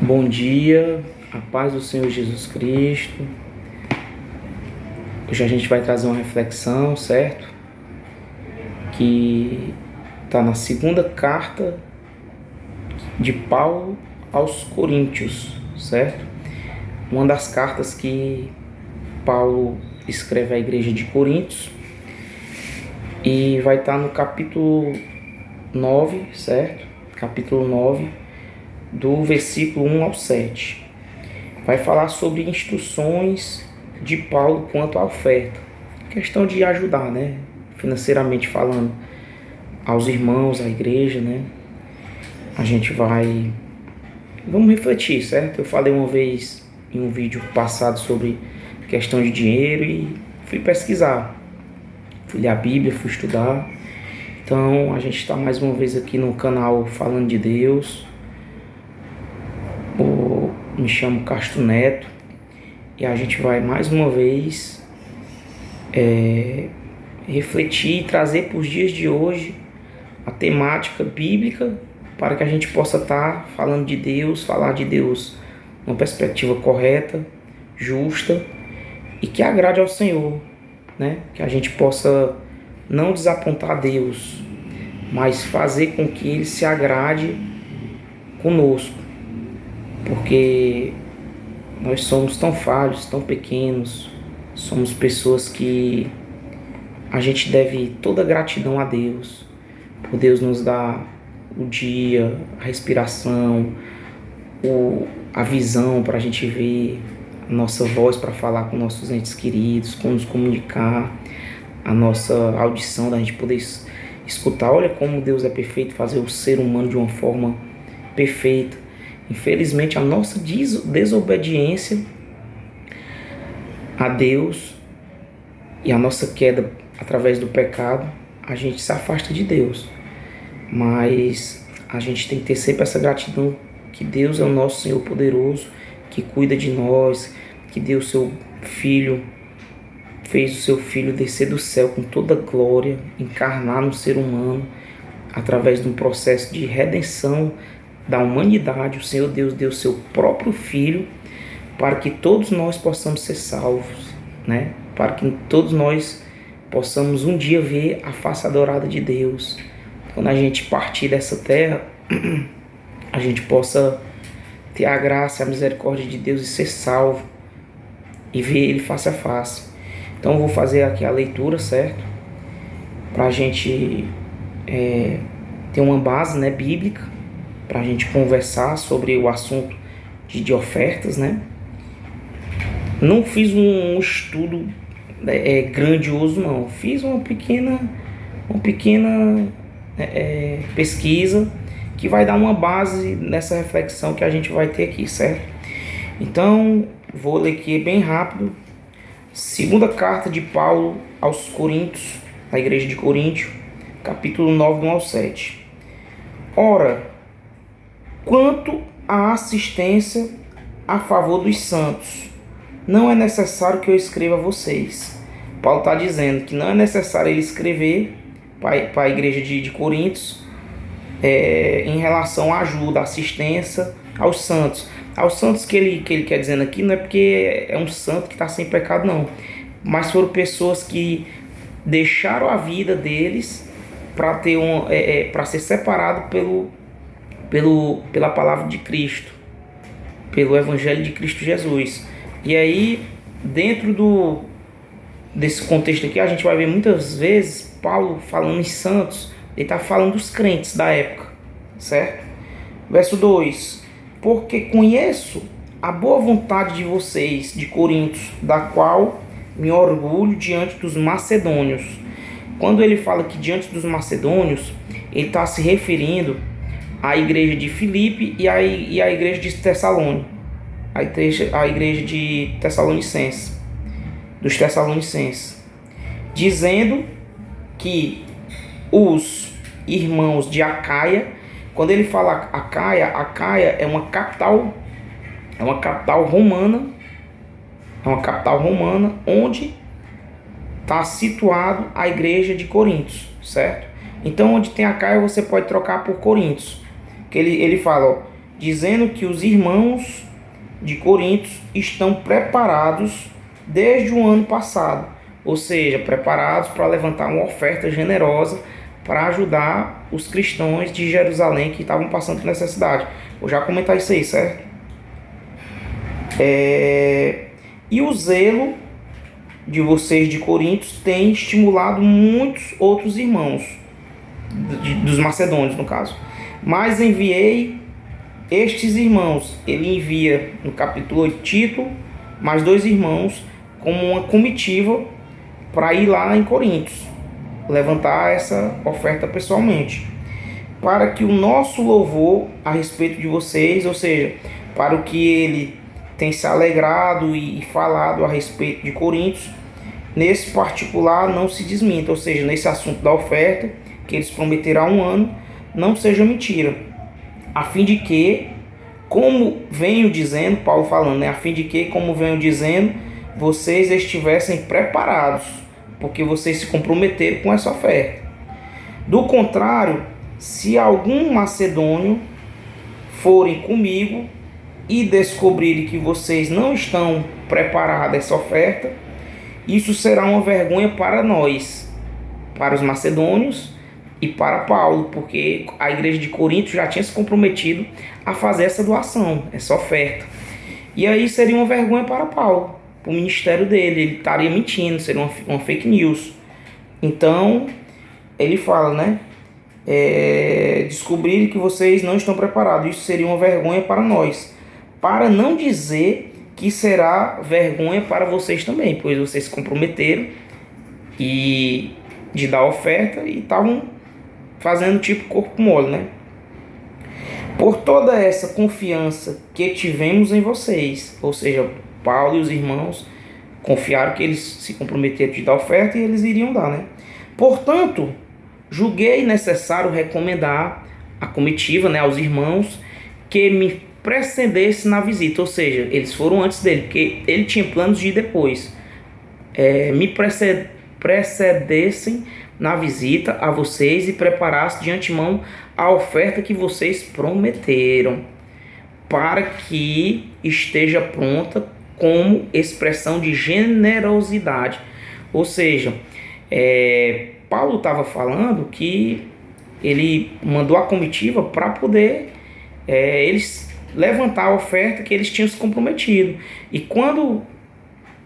Bom dia, a paz do Senhor Jesus Cristo. Hoje a gente vai trazer uma reflexão, certo? Que está na segunda carta de Paulo aos Coríntios, certo? Uma das cartas que Paulo escreve à igreja de Coríntios e vai estar no capítulo 9, certo? Capítulo 9, do versículo 1 ao 7. Vai falar sobre instruções de Paulo quanto à oferta. Questão de ajudar, né? Financeiramente falando, aos irmãos, à igreja, né? Vamos refletir, certo? Eu falei uma vez em um vídeo passado sobre questão de dinheiro e fui pesquisar. Fui ler a Bíblia, fui estudar. Então, a gente está mais uma vez aqui no canal Falando de Deus. Me chamo Castro Neto e a gente vai mais uma vez refletir e trazer para os dias de hoje a temática bíblica para que a gente possa estar falando de Deus, falar de Deus numa perspectiva correta, justa e que agrade ao Senhor, né? Que a gente possa não desapontar Deus, mas fazer com que Ele se agrade conosco. Porque nós somos tão falhos, tão pequenos, somos pessoas que a gente deve toda gratidão a Deus, por Deus nos dar o dia, a respiração, a visão para a gente ver, a nossa voz para falar com nossos entes queridos, como nos comunicar, a nossa audição da gente poder escutar. Olha como Deus é perfeito, fazer o ser humano de uma forma perfeita. Infelizmente, a nossa desobediência a Deus e a nossa queda através do pecado, a gente se afasta de Deus. Mas a gente tem que ter sempre essa gratidão que Deus é o nosso Senhor poderoso, que cuida de nós, que deu o seu Filho, fez o seu Filho descer do céu com toda glória, encarnar no ser humano, através de um processo de redenção da humanidade. O Senhor Deus deu o seu próprio Filho para que todos nós possamos ser salvos, né? Para que todos nós possamos um dia ver a face adorada de Deus. Quando a gente partir dessa terra, a gente possa ter a graça e a misericórdia de Deus e ser salvo e ver Ele face a face. Então eu vou fazer aqui a leitura, certo? Para a gente ter uma base, né, bíblica, para a gente conversar sobre o assunto de ofertas, né? Não fiz um estudo grandioso, não. Fiz uma pequena pesquisa que vai dar uma base nessa reflexão que a gente vai ter aqui, certo? Então, vou ler aqui bem rápido. Segunda carta de Paulo aos Coríntios, a igreja de Coríntio, capítulo 9, do 1 ao 7. Ora, quanto à assistência a favor dos santos, não é necessário que eu escreva a vocês. Paulo está dizendo que não é necessário ele escrever para a igreja de Coríntios em relação à ajuda, assistência aos santos. Aos santos que ele quer dizendo aqui não é porque é um santo que está sem pecado, não. Mas foram pessoas que deixaram a vida deles para para ser separado pela palavra de Cristo, pelo Evangelho de Cristo Jesus. E aí, dentro desse contexto aqui, a gente vai ver muitas vezes Paulo falando em santos, ele está falando dos crentes da época, certo? Verso 2: porque conheço a boa vontade de vocês, de Coríntios, da qual me orgulho diante dos macedônios. Quando ele fala que diante dos macedônios, ele está se referindo à igreja de Filipe e à igreja de Tessalônica, a igreja de Tessalonicenses, dos Tessalonicenses, dizendo que os irmãos de Acaia, quando ele fala Acaia é uma capital romana, onde está situado a igreja de Coríntios, certo? Então, onde tem Acaia, você pode trocar por Coríntios. Que ele fala, ó, dizendo que os irmãos de Corinto estão preparados desde o ano passado, ou seja, preparados para levantar uma oferta generosa para ajudar os cristãos de Jerusalém que estavam passando por necessidade. Vou já comentar isso aí, certo? E o zelo de vocês de Corinto tem estimulado muitos outros irmãos, dos macedônios no caso. Mas enviei estes irmãos, ele envia no capítulo 8 Tito, mais 2 irmãos, como uma comitiva para ir lá em Corinto, levantar essa oferta pessoalmente, para que o nosso louvor a respeito de vocês, ou seja, para o que ele tem se alegrado e falado a respeito de Coríntios, nesse particular não se desminta, ou seja, nesse assunto da oferta, que eles prometeram há um ano, não seja mentira, a fim de que, como venho dizendo, Paulo falando, né? A fim de que, como venho dizendo, vocês estivessem preparados, porque vocês se comprometeram com essa oferta. Do contrário, se algum macedônio forem comigo e descobrirem que vocês não estão preparados a essa oferta, isso será uma vergonha para nós, para os macedônios e para Paulo, porque a igreja de Corinto já tinha se comprometido a fazer essa doação, essa oferta. E aí seria uma vergonha para Paulo, para o ministério dele, ele estaria mentindo, seria uma fake news. Então, ele fala, né? Descobrir que vocês não estão preparados, isso seria uma vergonha para nós, para não dizer que será vergonha para vocês também, pois vocês se comprometeram de dar oferta e estavam fazendo tipo corpo mole, né? Por toda essa confiança que tivemos em vocês, ou seja, Paulo e os irmãos confiaram que eles se comprometeram de dar oferta e eles iriam dar, né? Portanto, julguei necessário recomendar à comitiva, né, aos irmãos, que me precedesse na visita, ou seja, eles foram antes dele, porque ele tinha planos de ir depois. Me precedessem na visita a vocês e preparassem de antemão a oferta que vocês prometeram, para que esteja pronta como expressão de generosidade. Ou seja, Paulo estava falando que ele mandou a comitiva para poder eles levantar a oferta que eles tinham se comprometido. E quando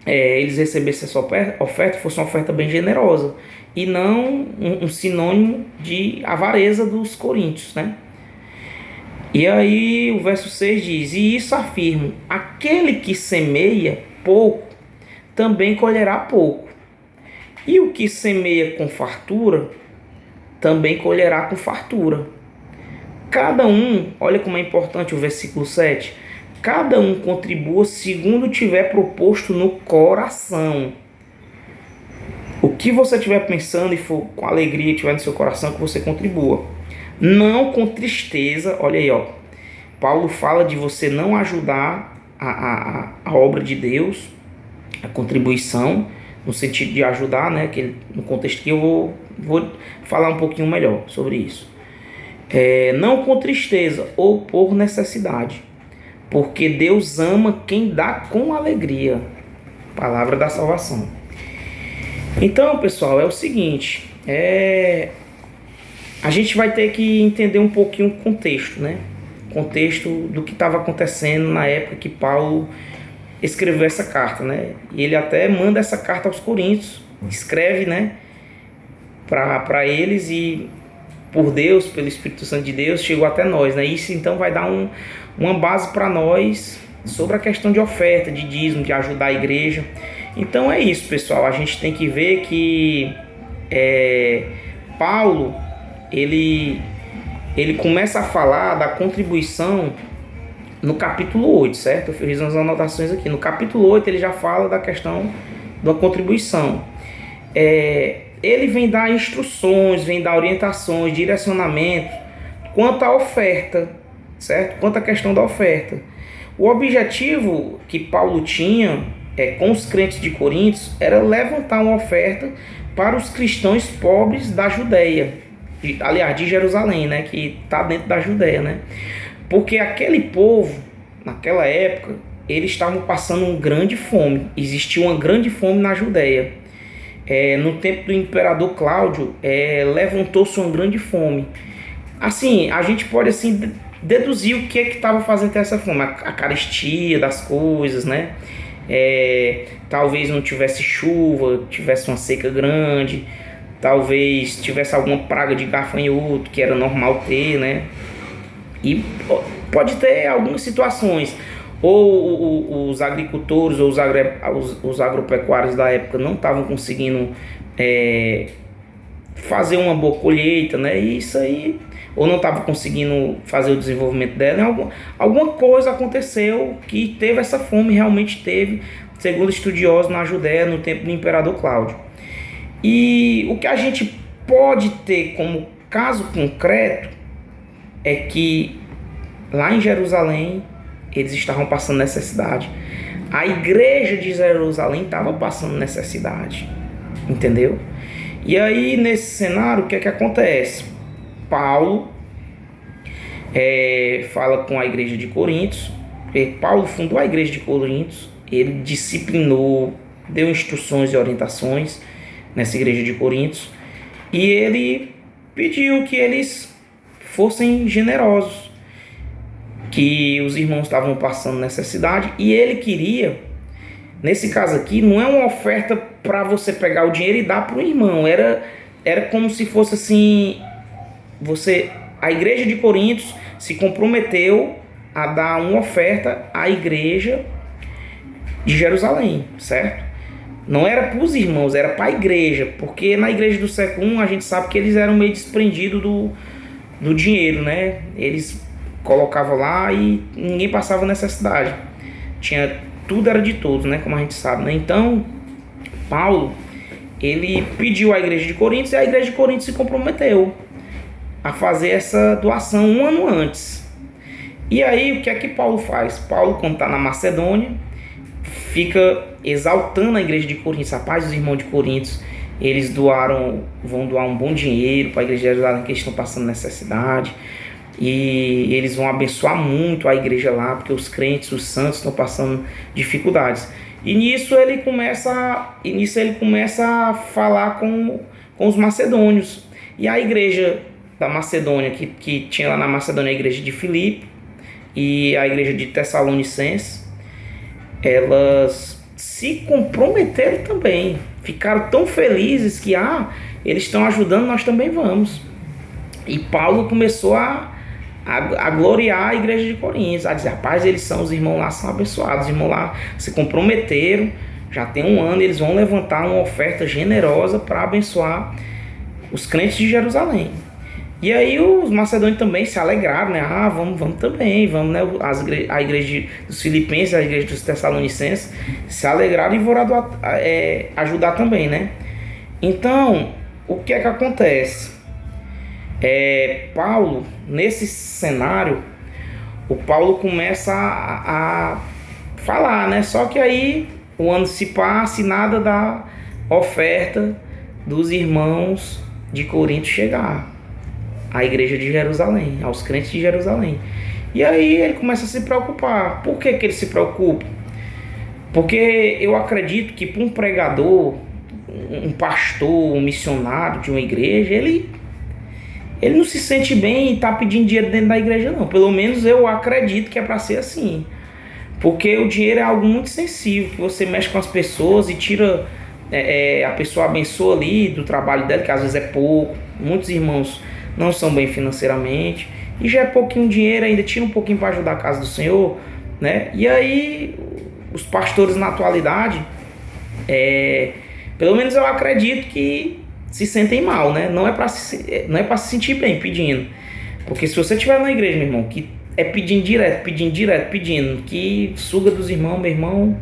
eles recebessem essa oferta, fosse uma oferta bem generosa e não um sinônimo de avareza dos coríntios, né? E aí o verso 6 diz: e isso afirmo, aquele que semeia pouco, também colherá pouco. E o que semeia com fartura, também colherá com fartura. Cada um, olha como é importante o versículo 7, cada um contribua segundo tiver proposto no coração. O que você estiver pensando e for com alegria tiver no seu coração, que você contribua. Não com tristeza, olha aí, ó. Paulo fala de você não ajudar a obra de Deus, a contribuição, no sentido de ajudar, né? No contexto que eu vou falar um pouquinho melhor sobre isso. Não com tristeza ou por necessidade, porque Deus ama quem dá com alegria. Palavra da salvação. Então, pessoal, é o seguinte, a gente vai ter que entender um pouquinho o contexto, né? Contexto do que estava acontecendo na época que Paulo escreveu essa carta, né? E ele até manda essa carta aos Coríntios, escreve, né, para eles, e por Deus, pelo Espírito Santo de Deus, chegou até nós, né? Isso então vai dar uma base para nós sobre a questão de oferta, de dízimo, de ajudar a igreja. Então é isso, pessoal. A gente tem que ver que Paulo, ele começa a falar da contribuição no capítulo 8, certo? Eu fiz umas anotações aqui. No capítulo 8 ele já fala da questão da contribuição. Ele vem dar instruções, vem dar orientações, direcionamentos quanto à oferta, certo? Quanto à questão da oferta. O objetivo que Paulo tinha com os crentes de Coríntios era levantar uma oferta para os cristãos pobres da Judéia, aliás, de Jerusalém, né? Que está dentro da Judéia, né? Porque aquele povo, naquela época, eles estavam passando uma grande fome. Existia uma grande fome na Judéia. No tempo do imperador Cláudio, levantou-se uma grande fome. Assim, a gente pode assim deduzir o que estava fazendo ter essa fome. A carestia das coisas, né? Talvez não tivesse chuva, tivesse uma seca grande, talvez tivesse alguma praga de gafanhoto, que era normal ter, né? E pode ter algumas situações, ou os agricultores ou os agropecuários da época não estavam conseguindo fazer uma boa colheita, né? E isso aí, ou não estavam conseguindo fazer o desenvolvimento dela, né? Alguma coisa aconteceu que teve essa fome, realmente teve, segundo estudiosos, na Judéia no tempo do imperador Cláudio. E o que a gente pode ter como caso concreto é que lá em Jerusalém eles estavam passando necessidade. A igreja de Jerusalém estava passando necessidade, entendeu? E aí nesse cenário o que é que acontece? Paulo fala com a igreja de Coríntios. Paulo fundou a igreja de Coríntios, ele disciplinou, deu instruções e orientações nessa igreja de Coríntios, e ele pediu que eles fossem generosos, que os irmãos estavam passando necessidade, e ele queria, nesse caso aqui, não é uma oferta para você pegar o dinheiro e dar para o irmão, era como se fosse assim, a igreja de Coríntios se comprometeu a dar uma oferta à igreja de Jerusalém, certo? Não era para os irmãos, era para a igreja, porque na igreja do século I a gente sabe que eles eram meio desprendidos do dinheiro, né? Eles colocavam lá e ninguém passava necessidade. Tudo era de todos, né? Como a gente sabe, né? Então, Paulo, ele pediu à igreja de Coríntios e a igreja de Coríntios se comprometeu a fazer essa doação um ano antes. E aí, o que é que Paulo faz? Paulo, quando está na Macedônia, fica exaltando a igreja de Coríntios. Rapaz, os irmãos de Coríntios, eles vão doar um bom dinheiro para a igreja de Jerusalém, que eles estão passando necessidade, e eles vão abençoar muito a igreja lá, porque os crentes, os santos estão passando dificuldades. E nisso ele começa a falar com os macedônios. E a igreja da Macedônia, que tinha lá na Macedônia a igreja de Filipe e a igreja de Tessalonicenses, elas se comprometeram também, ficaram tão felizes que eles estão ajudando, nós também vamos. E Paulo começou a gloriar a igreja de Coríntios, a dizer, rapaz, os irmãos lá são abençoados, os irmãos lá se comprometeram, já tem um ano, eles vão levantar uma oferta generosa para abençoar os crentes de Jerusalém. E aí os macedônios também se alegraram, né? Vamos também, vamos, né? A igreja dos filipenses, a igreja dos tessalonicenses se alegraram e foram ajudar também, né? Então, o que é que acontece? Paulo, nesse cenário, o Paulo começa a falar, né? Só que aí o ano se passa e nada da oferta dos irmãos de Corinto chegar à igreja de Jerusalém, aos crentes de Jerusalém. E aí ele começa a se preocupar. Por que ele se preocupa? Porque eu acredito que para um pregador, um pastor, um missionário de uma igreja, ele não se sente bem em estar pedindo dinheiro dentro da igreja, não. Pelo menos eu acredito que é para ser assim. Porque o dinheiro é algo muito sensível, que você mexe com as pessoas e tira... a pessoa abençoa ali do trabalho dela, que às vezes é pouco. Muitos irmãos não são bem financeiramente, e já é pouquinho dinheiro, ainda tira um pouquinho para ajudar a casa do Senhor, né? E aí os pastores na atualidade, pelo menos eu acredito que se sentem mal, né? Não é para se sentir bem pedindo, porque se você estiver na igreja, meu irmão, que pedindo direto, que suga dos irmãos, meu irmão,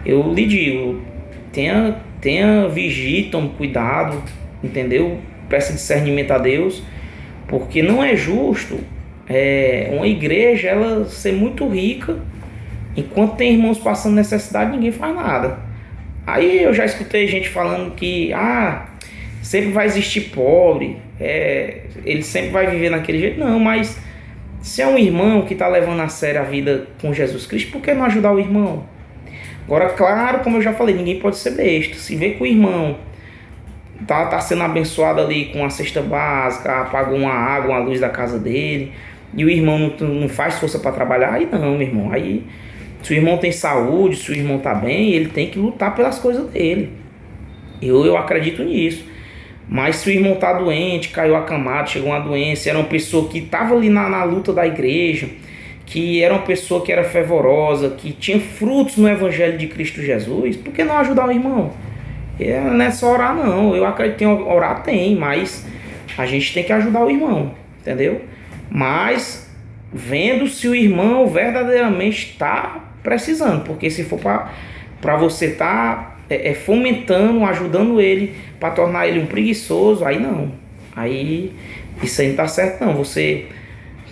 eu lhe digo, tenha vigia, tome cuidado, entendeu? Peça discernimento a Deus, porque não é justo uma igreja ela ser muito rica, enquanto tem irmãos passando necessidade, ninguém faz nada. Aí eu já escutei gente falando que sempre vai existir pobre, ele sempre vai viver naquele jeito. Não, mas Se é um irmão que está levando a sério a vida com Jesus Cristo, por que não ajudar o irmão? Agora, claro, como eu já falei, ninguém pode ser besta. Se vê que o irmão tá sendo abençoado ali com a cesta básica, apagou uma água, uma luz da casa dele, e o irmão não faz força para trabalhar, aí não, meu irmão. Aí, se o irmão tem saúde, se o irmão tá bem, ele tem que lutar pelas coisas dele. Eu acredito nisso. Mas se o irmão tá doente, caiu acamado, chegou uma doença, era uma pessoa que estava ali na luta da igreja, que era uma pessoa que era fervorosa, que tinha frutos no Evangelho de Cristo Jesus, por que não ajudar o irmão? Não é só orar não, eu acredito que orar tem, mas a gente tem que ajudar o irmão, entendeu? Mas vendo se o irmão verdadeiramente está precisando, porque se for para você estar fomentando, ajudando ele, para tornar ele um preguiçoso, aí não, aí isso aí não está certo não, você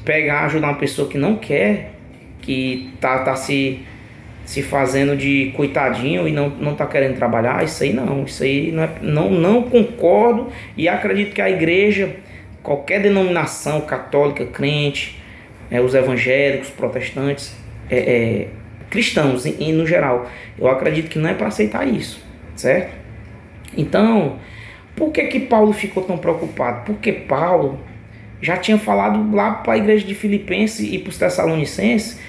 pegar, ajudar uma pessoa que não quer, que tá se fazendo de coitadinho e não tá querendo trabalhar, isso aí não concordo, e acredito que a igreja, qualquer denominação católica, crente, os evangélicos, protestantes, cristãos no geral, eu acredito que não é para aceitar isso, certo? Então, por que Paulo ficou tão preocupado? Porque Paulo já tinha falado lá para a igreja de Filipenses e para os Tessalonicenses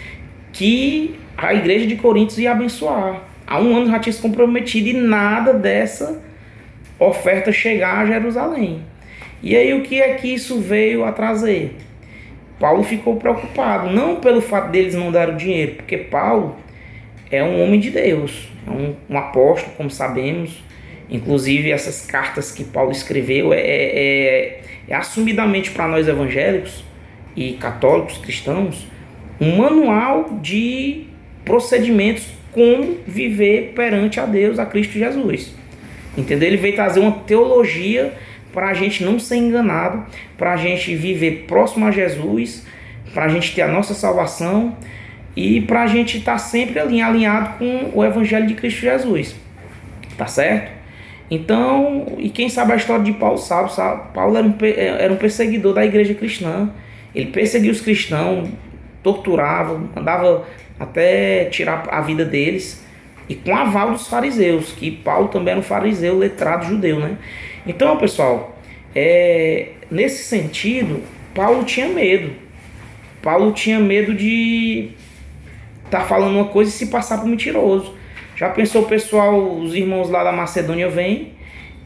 que a igreja de Coríntios ia abençoar. Há um ano já tinha se comprometido e nada dessa oferta chegar a Jerusalém. E aí o que é que isso veio a trazer? Paulo ficou preocupado, não pelo fato deles não darem o dinheiro, porque Paulo é um homem de Deus, é um apóstolo, como sabemos. Inclusive essas cartas que Paulo escreveu é assumidamente para nós evangélicos e católicos, cristãos, um manual de procedimentos como viver perante a Deus, a Cristo Jesus. Entendeu? Ele veio trazer uma teologia para a gente não ser enganado, para a gente viver próximo a Jesus, para a gente ter a nossa salvação e para a gente estar sempre alinhado com o Evangelho de Cristo Jesus. Tá certo? Então, e quem sabe a história de Paulo sabe Paulo era um perseguidor da igreja cristã. Ele perseguia os cristãos, torturava, mandava até tirar a vida deles, e com aval dos fariseus, que Paulo também era um fariseu letrado judeu, né? Então, pessoal, nesse sentido, Paulo tinha medo. Paulo tinha medo de estar falando uma coisa e se passar por mentiroso. Já pensou o pessoal, os irmãos lá da Macedônia vêm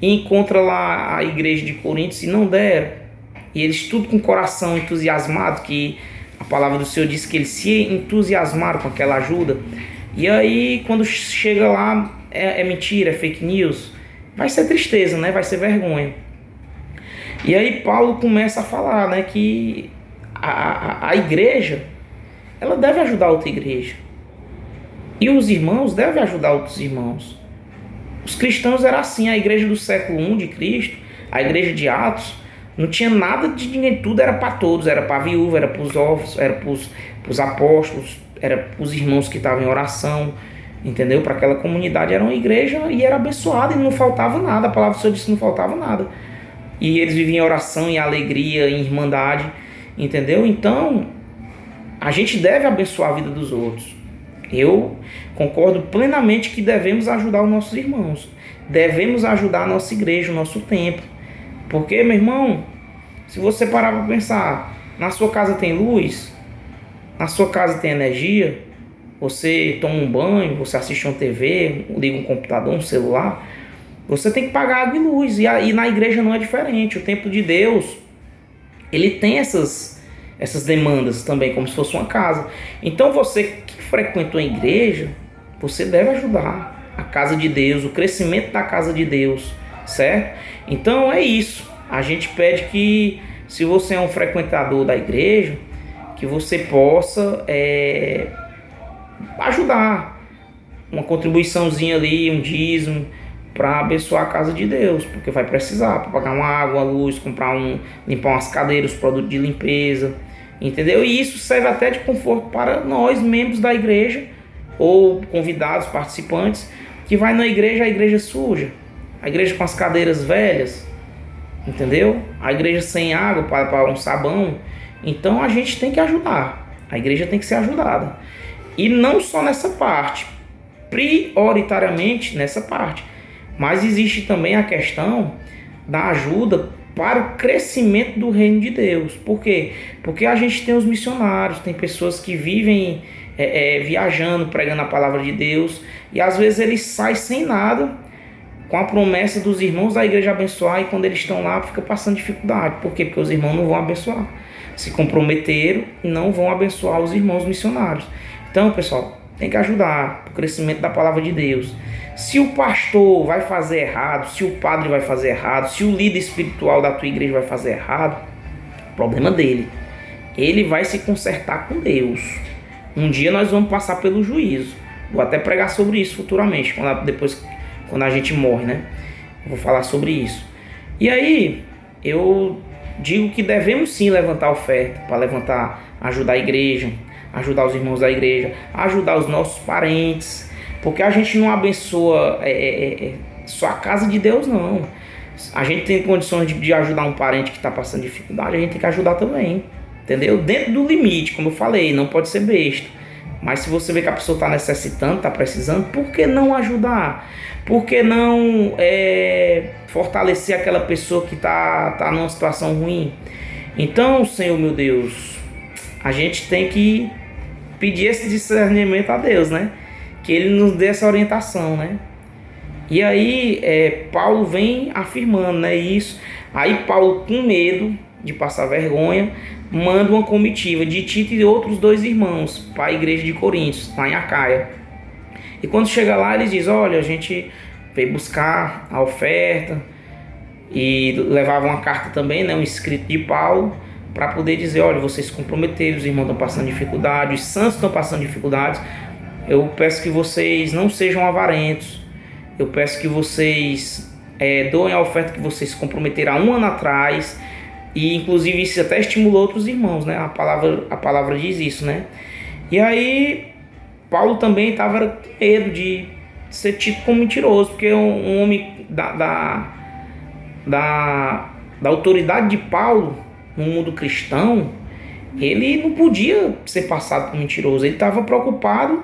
e encontram lá a igreja de Coríntios e não deram? E eles tudo com o coração entusiasmado, que a palavra do Senhor diz que eles se entusiasmaram com aquela ajuda. E aí, quando chega lá, é mentira, é fake news. Vai ser tristeza, né? Vai ser vergonha. E aí Paulo começa a falar, né, que a igreja, ela deve ajudar a outra igreja. E os irmãos devem ajudar outros irmãos. Os cristãos eram assim, a igreja do século I de Cristo, a igreja de Atos, não tinha nada de ninguém, tudo era para todos, era para a viúva, era para os órfãos, era para os apóstolos, era para os irmãos que estavam em oração, entendeu? Para aquela comunidade era uma igreja e era abençoada e não faltava nada, a palavra do Senhor disse que não faltava nada. E eles viviam em oração, em alegria, em irmandade, entendeu? Então, a gente deve abençoar a vida dos outros. Eu concordo plenamente que devemos ajudar os nossos irmãos. Devemos ajudar a nossa igreja, o nosso templo. Porque, meu irmão, se você parar para pensar, na sua casa tem luz, na sua casa tem energia, você toma um banho, você assiste uma TV, liga um computador, um celular, você tem que pagar água e luz. E na igreja não é diferente. O templo de Deus, ele tem essas demandas também, como se fosse uma casa. Então você que frequentou a igreja, você deve ajudar a casa de Deus, o crescimento da casa de Deus, certo? Então é isso. A gente pede que, se você é um frequentador da igreja, que você possa ajudar, uma contribuiçãozinha ali, um dízimo, para abençoar a casa de Deus, porque vai precisar, para pagar uma água, uma luz, limpar umas cadeiras, produtos de limpeza, entendeu? E isso serve até de conforto para nós, membros da igreja, ou convidados, participantes, que vai na igreja, a igreja suja, a igreja com as cadeiras velhas, entendeu? A igreja sem água para um sabão. Então a gente tem que ajudar, a igreja tem que ser ajudada. E não só nessa parte, prioritariamente nessa parte, mas existe também a questão da ajuda para o crescimento do reino de Deus. Por quê? Porque a gente tem os missionários, tem pessoas que vivem viajando, pregando a palavra de Deus, e às vezes eles saem sem nada, com a promessa dos irmãos da igreja abençoar, e quando eles estão lá, fica passando dificuldade. Por quê? Porque os irmãos não vão abençoar. Se comprometeram e não vão abençoar os irmãos missionários. Então, pessoal, tem que ajudar o crescimento da palavra de Deus. Se o pastor vai fazer errado, se o padre vai fazer errado, se o líder espiritual da tua igreja vai fazer errado, problema dele. Ele vai se consertar com Deus. Um dia nós vamos passar pelo juízo. Vou até pregar sobre isso futuramente, quando a gente morre, né? Eu vou falar sobre isso. E aí, eu digo que devemos sim levantar oferta, para ajudar a igreja, ajudar os irmãos da igreja, ajudar os nossos parentes, porque a gente não abençoa só a casa de Deus, não. A gente tem condições de ajudar um parente que está passando dificuldade, a gente tem que ajudar também, entendeu? Dentro do limite, como eu falei, não pode ser besta. Mas se você vê que a pessoa está necessitando, está precisando, por que não ajudar? Por que não fortalecer aquela pessoa que está numa situação ruim? Então, Senhor meu Deus, a gente tem que pedir esse discernimento a Deus, né? Que Ele nos dê essa orientação, né? E aí, Paulo vem afirmando, né, isso. Aí Paulo, com medo de passar vergonha, manda uma comitiva de Tito e outros 2 irmãos para a igreja de Coríntios, lá em Acaia. E quando chega lá, ele diz: olha, a gente veio buscar a oferta, e levava uma carta também, né, um escrito de Paulo, para poder dizer: olha, vocês se comprometeram, os irmãos estão passando dificuldade, os santos estão passando dificuldades, eu peço que vocês não sejam avarentos, eu peço que vocês doem a oferta que vocês se comprometeram há 1 ano atrás. E inclusive isso até estimulou outros irmãos, né? A palavra diz isso, né? E aí Paulo também estava com medo de ser tido como mentiroso, porque um homem da autoridade de Paulo no mundo cristão, ele não podia ser passado por mentiroso. Ele estava preocupado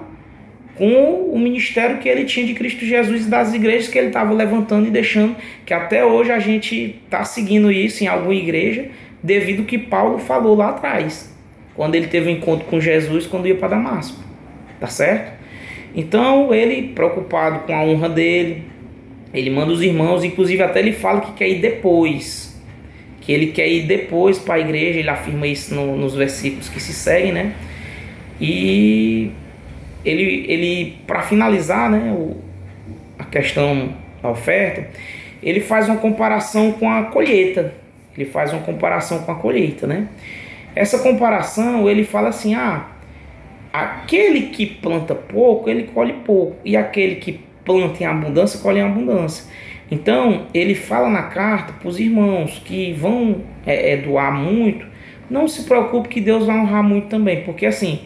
com o ministério que ele tinha de Cristo Jesus e das igrejas que ele estava levantando e deixando, que até hoje a gente está seguindo isso em alguma igreja, devido ao que Paulo falou lá atrás, quando ele teve um encontro com Jesus, quando ia para Damasco, tá certo? Então ele, preocupado com a honra dele, ele manda os irmãos, inclusive até ele fala que quer ir depois, que ele quer ir depois para a igreja, ele afirma isso nos versículos que se seguem, né? E ele para finalizar, né, a questão da oferta, ele faz uma comparação com a colheita. Ele faz uma comparação com a colheita, né? Essa comparação, ele fala assim: aquele que planta pouco, ele colhe pouco, e aquele que planta em abundância, colhe em abundância. Então, ele fala na carta para os irmãos que vão doar muito, não se preocupe que Deus vai honrar muito também, porque assim,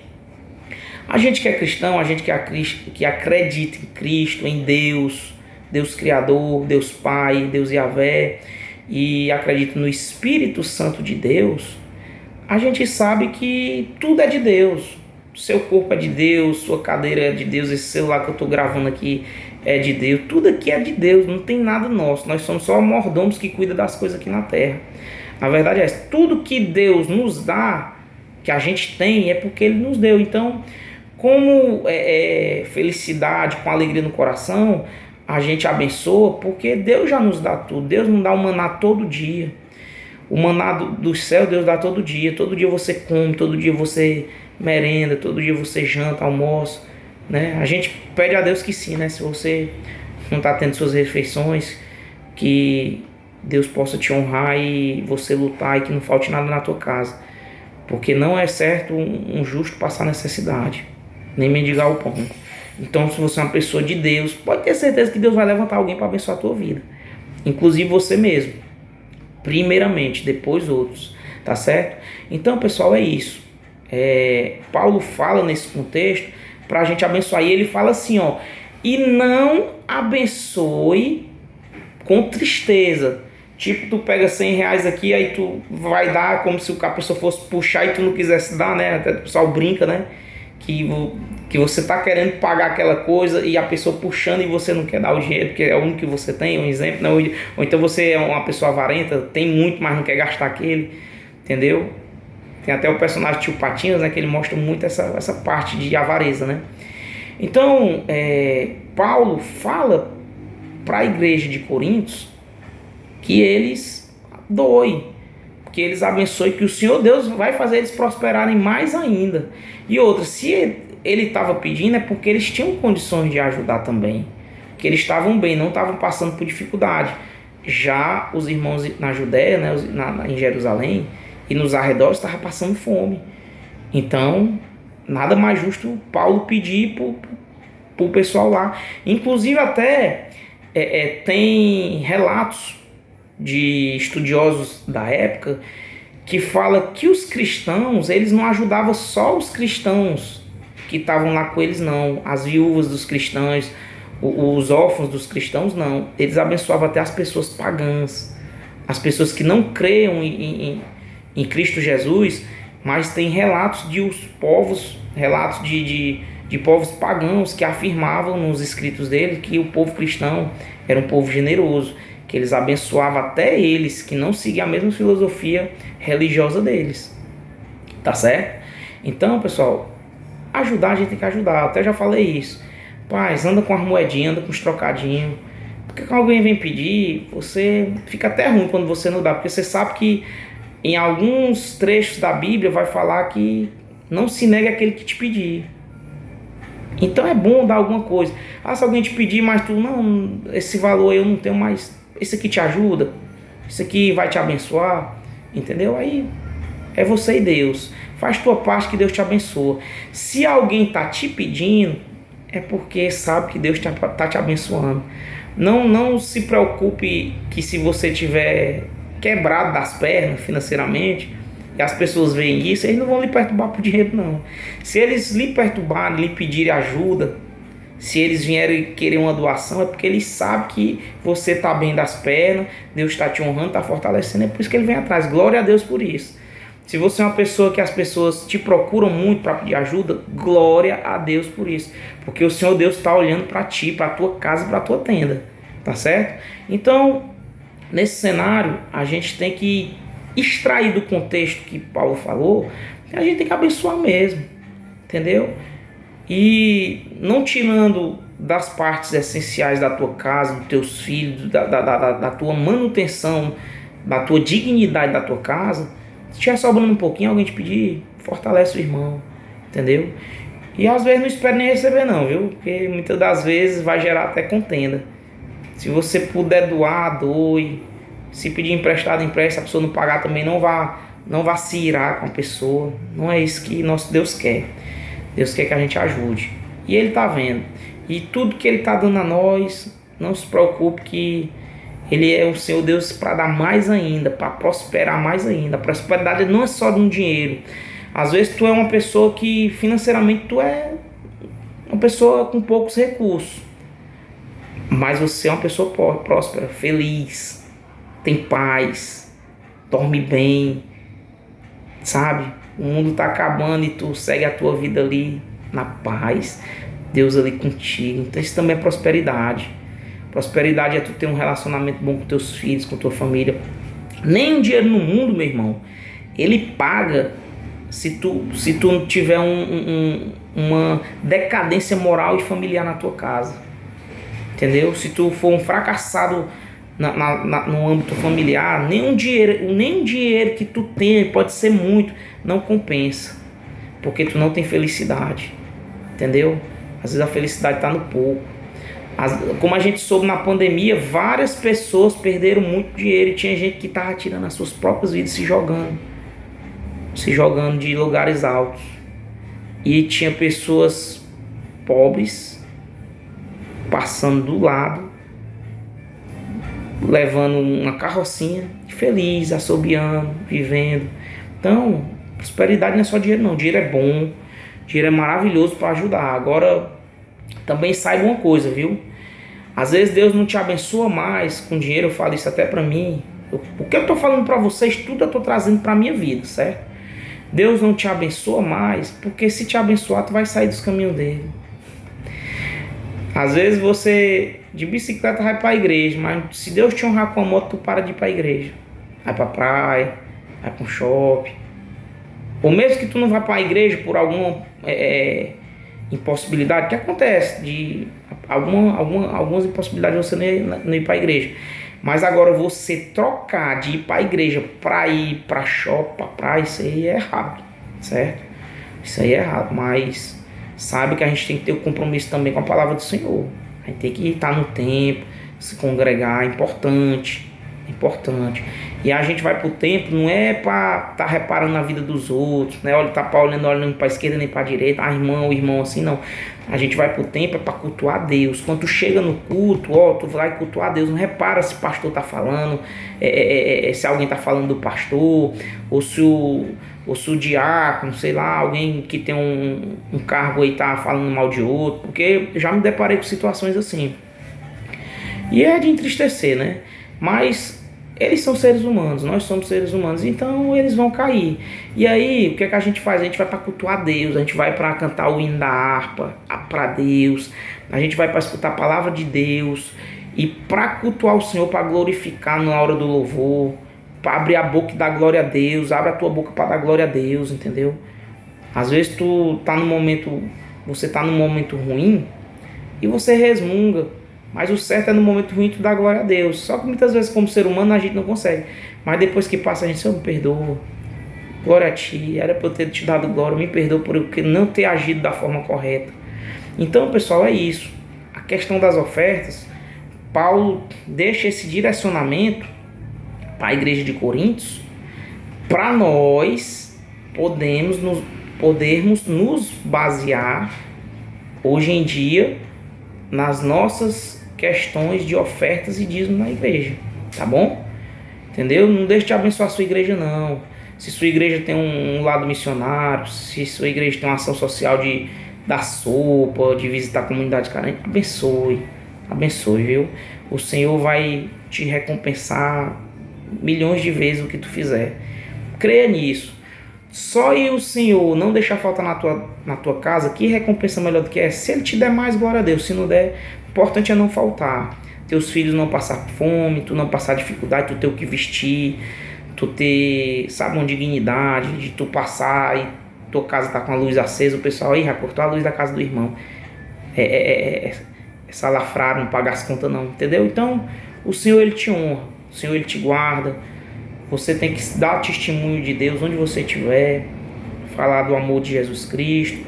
a gente que é cristão, a gente que acredita em Cristo, em Deus, Deus Criador, Deus Pai, Deus Yahvé, e acredita no Espírito Santo de Deus, a gente sabe que tudo é de Deus. Seu corpo é de Deus, sua cadeira é de Deus, esse celular que eu estou gravando aqui é de Deus, tudo aqui é de Deus, não tem nada nosso, nós somos só mordomos que cuidam das coisas aqui na terra. A verdade é essa, tudo que Deus nos dá, que a gente tem, é porque Ele nos deu. Então, como felicidade, com alegria no coração, a gente abençoa, porque Deus já nos dá tudo. Deus não dá o maná todo dia. O maná do céu Deus dá todo dia você come, todo dia você merenda, todo dia você janta, almoça, né? A gente pede a Deus que sim, né? Se você não está tendo suas refeições, que Deus possa te honrar e você lutar e que não falte nada na tua casa, porque não é certo um justo passar necessidade, nem mendigar o pão. Então, se você é uma pessoa de Deus, pode ter certeza que Deus vai levantar alguém para abençoar a tua vida, inclusive você mesmo, primeiramente, depois outros, tá certo? Então, pessoal, é isso. Paulo fala nesse contexto para a gente abençoar, e ele fala assim, e não abençoe com tristeza, Tipo, tu pega R$ 100 aqui, aí tu vai dar como se a pessoa fosse puxar e tu não quisesse dar, né? Até o pessoal brinca, né? Que você tá querendo pagar aquela coisa e a pessoa puxando e você não quer dar o dinheiro, porque é o único que você tem, um exemplo, né? Ou então você é uma pessoa avarenta, tem muito, mas não quer gastar aquele, entendeu? Tem até o personagem Tio Patinhas, né? Que ele mostra muito essa parte de avareza, né? Então, Paulo fala para a igreja de Coríntios que eles doem, que eles abençoem, que o Senhor Deus vai fazer eles prosperarem mais ainda. E outra, se ele estava pedindo é porque eles tinham condições de ajudar também, que eles estavam bem, não estavam passando por dificuldade. Já os irmãos na Judéia, né, em Jerusalém e nos arredores estavam passando fome. Então, nada mais justo Paulo pedir para o pessoal lá. Inclusive até tem relatos de estudiosos da época que fala que os cristãos, eles não ajudavam só os cristãos que estavam lá com eles, não. As viúvas dos cristãos, os órfãos dos cristãos, não. Eles abençoavam até as pessoas pagãs, as pessoas que não creiam em Cristo Jesus, mas tem relatos de os povos, relatos de povos pagãos que afirmavam nos escritos dele que o povo cristão era um povo generoso, que eles abençoavam até eles que não seguiam a mesma filosofia religiosa deles. Tá certo? Então, pessoal, ajudar a gente tem que ajudar. Até já falei isso. Paz, anda com as moedinhas, anda com os trocadinhos. Porque quando alguém vem pedir, você fica até ruim quando você não dá. Porque você sabe que em alguns trechos da Bíblia vai falar que não se negue aquele que te pedir. Então é bom dar alguma coisa. Se alguém te pedir, mas tu, não, esse valor eu não tenho mais. Esse aqui te ajuda, isso aqui vai te abençoar, entendeu? Aí é você e Deus. Faz tua parte que Deus te abençoa. Se alguém está te pedindo, é porque sabe que Deus está te abençoando. Não se preocupe que se você tiver quebrado das pernas financeiramente, e as pessoas veem isso, eles não vão lhe perturbar por dinheiro, não. Se eles lhe perturbarem, lhe pedirem ajuda, se eles vierem querer uma doação, é porque eles sabem que você está bem das pernas, Deus está te honrando, está fortalecendo, é por isso que ele vem atrás. Glória a Deus por isso. Se você é uma pessoa que as pessoas te procuram muito para pedir ajuda, glória a Deus por isso. Porque o Senhor Deus está olhando para ti, para a tua casa, para a tua tenda. Tá certo? Então, nesse cenário, a gente tem que extrair do contexto que Paulo falou, a gente tem que abençoar mesmo. Entendeu? E não tirando das partes essenciais da tua casa, dos teus filhos, da tua manutenção, da tua dignidade da tua casa. Se estiver sobrando um pouquinho, alguém te pedir, fortalece o irmão, entendeu? E às vezes não espere nem receber não, viu? Porque muitas das vezes vai gerar até contenda. Se você puder doar, doe. Se pedir emprestado, empreste. Se a pessoa não pagar também, não vá se irar com a pessoa. Não é isso que nosso Deus quer. Deus quer que a gente ajude. E Ele está vendo. E tudo que Ele está dando a nós, não se preocupe que Ele é o Senhor Deus para dar mais ainda, para prosperar mais ainda. A prosperidade não é só de um dinheiro. Às vezes tu é uma pessoa que financeiramente tu é uma pessoa com poucos recursos. Mas você é uma pessoa próspera, feliz, tem paz, dorme bem, sabe? O mundo está acabando e tu segue a tua vida ali na paz, Deus ali contigo. Então isso também é prosperidade. Prosperidade é tu ter um relacionamento bom com teus filhos, com tua família. Nem dinheiro no mundo, meu irmão, ele paga se tu não tiver uma decadência moral e familiar na tua casa. Entendeu? Se tu for um fracassado no âmbito familiar, nem um dinheiro que tu tem, pode ser muito, não compensa. Porque tu não tem felicidade. Entendeu? Às vezes a felicidade está no pouco. Como a gente soube na pandemia, várias pessoas perderam muito dinheiro e tinha gente que estava tirando as suas próprias vidas, se jogando de lugares altos. E tinha pessoas pobres passando do lado, levando uma carrocinha, feliz, assobiando, vivendo. Então, prosperidade não é só dinheiro não, dinheiro é bom, dinheiro é maravilhoso para ajudar. Agora, também saiba uma coisa, viu? Às vezes Deus não te abençoa mais com dinheiro, eu falo isso até para mim, O que eu estou falando para vocês, tudo eu estou trazendo para a minha vida, certo? Deus não te abençoa mais, porque se te abençoar, tu vai sair dos caminhos dele. Às vezes você de bicicleta vai para a igreja, mas se Deus te honrar com a moto, tu para de ir para a igreja. Vai para a praia, vai para um shopping. Ou mesmo que tu não vá para a igreja por alguma impossibilidade, que acontece, de algumas impossibilidades de você não ir para a igreja. Mas agora você trocar de ir para a igreja para ir para shopping, para praia, isso aí é errado, certo? Isso aí é errado, mas sabe que a gente tem que ter o compromisso também com a palavra do Senhor. A gente tem que estar no templo, se congregar, é importante. E a gente vai pro templo não é para estar reparando na vida dos outros, né? Olha, tá olhando para a esquerda nem para a direita, o irmão assim, não. A gente vai pro templo é para cultuar Deus. Quando tu chega no culto, tu vai cultuar Deus, não repara se o pastor tá falando, se alguém tá falando do pastor, ou se o diácono, sei lá, alguém que tem um cargo aí tá falando mal de outro, porque já me deparei com situações assim. E é de entristecer, né? Mas eles são seres humanos, nós somos seres humanos, então eles vão cair. E aí, o que é que a gente faz? A gente vai para cultuar Deus, a gente vai para cantar o hino da harpa para Deus, a gente vai para escutar a palavra de Deus e para cultuar o Senhor, para glorificar na hora do louvor, para abrir a boca e dar glória a Deus. Abre a tua boca para dar glória a Deus, entendeu? Às vezes você tá num momento ruim e você resmunga. Mas o certo é no momento ruim tu dar glória a Deus. Só que muitas vezes como ser humano a gente não consegue. Mas depois que passa a gente, Senhor, me perdoa. Glória a ti. Era para eu ter te dado glória. Me perdoa por eu não ter agido da forma correta. Então, pessoal, é isso. A questão das ofertas, Paulo deixa esse direcionamento para a igreja de Coríntios, para nós podermos nos basear hoje em dia nas nossas questões de ofertas e dízimo na igreja, tá bom? Entendeu? Não deixe de abençoar a sua igreja, não. Se sua igreja tem um lado missionário, se sua igreja tem uma ação social de dar sopa, de visitar comunidades carentes, abençoe, viu? O Senhor vai te recompensar milhões de vezes o que tu fizer. Creia nisso. Só e o Senhor não deixar falta na tua casa, que recompensa melhor do que essa? Se Ele te der mais, glória a Deus. Se não der, o importante é não faltar. Teus filhos não passar fome, tu não passar dificuldade, tu ter o que vestir, tu ter, sabe, uma dignidade, de tu passar e tua casa tá com a luz acesa, o pessoal aí já cortou a luz da casa do irmão. É salafrar, não pagar as contas não, entendeu? Então, o Senhor Ele te honra, o Senhor Ele te guarda. Você tem que dar testemunho de Deus onde você estiver, falar do amor de Jesus Cristo,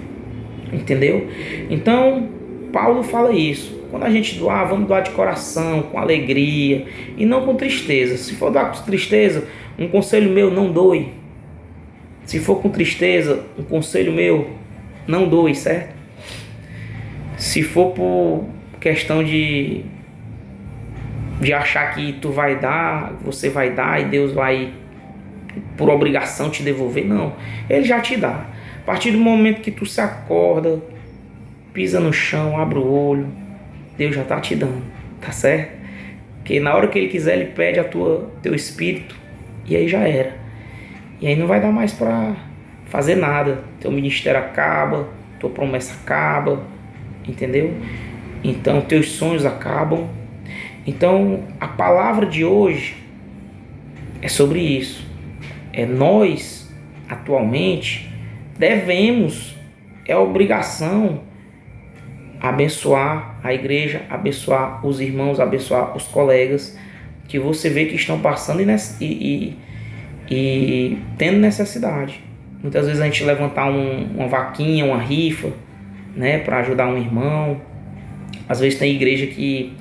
entendeu? Então, Paulo fala isso. Quando a gente doar, vamos doar de coração, com alegria e não com tristeza. Se for doar com tristeza, um conselho meu, não doe. Se for com tristeza, um conselho meu, não doe, certo? Se for por questão de achar que tu vai dar, você vai dar e Deus vai por obrigação te devolver, não. Ele já te dá. A partir do momento que tu se acorda, pisa no chão, abre o olho, Deus já tá te dando, tá certo? Porque na hora que Ele quiser, Ele pede teu espírito e aí já era. E aí não vai dar mais pra fazer nada. Teu ministério acaba, tua promessa acaba, entendeu? Então teus sonhos acabam. Então, a palavra de hoje é sobre isso. Nós, atualmente, devemos, é obrigação, abençoar a igreja, abençoar os irmãos, abençoar os colegas que você vê que estão passando e tendo necessidade. Muitas vezes a gente levantar uma vaquinha, uma rifa, né, para ajudar um irmão. Às vezes tem igreja que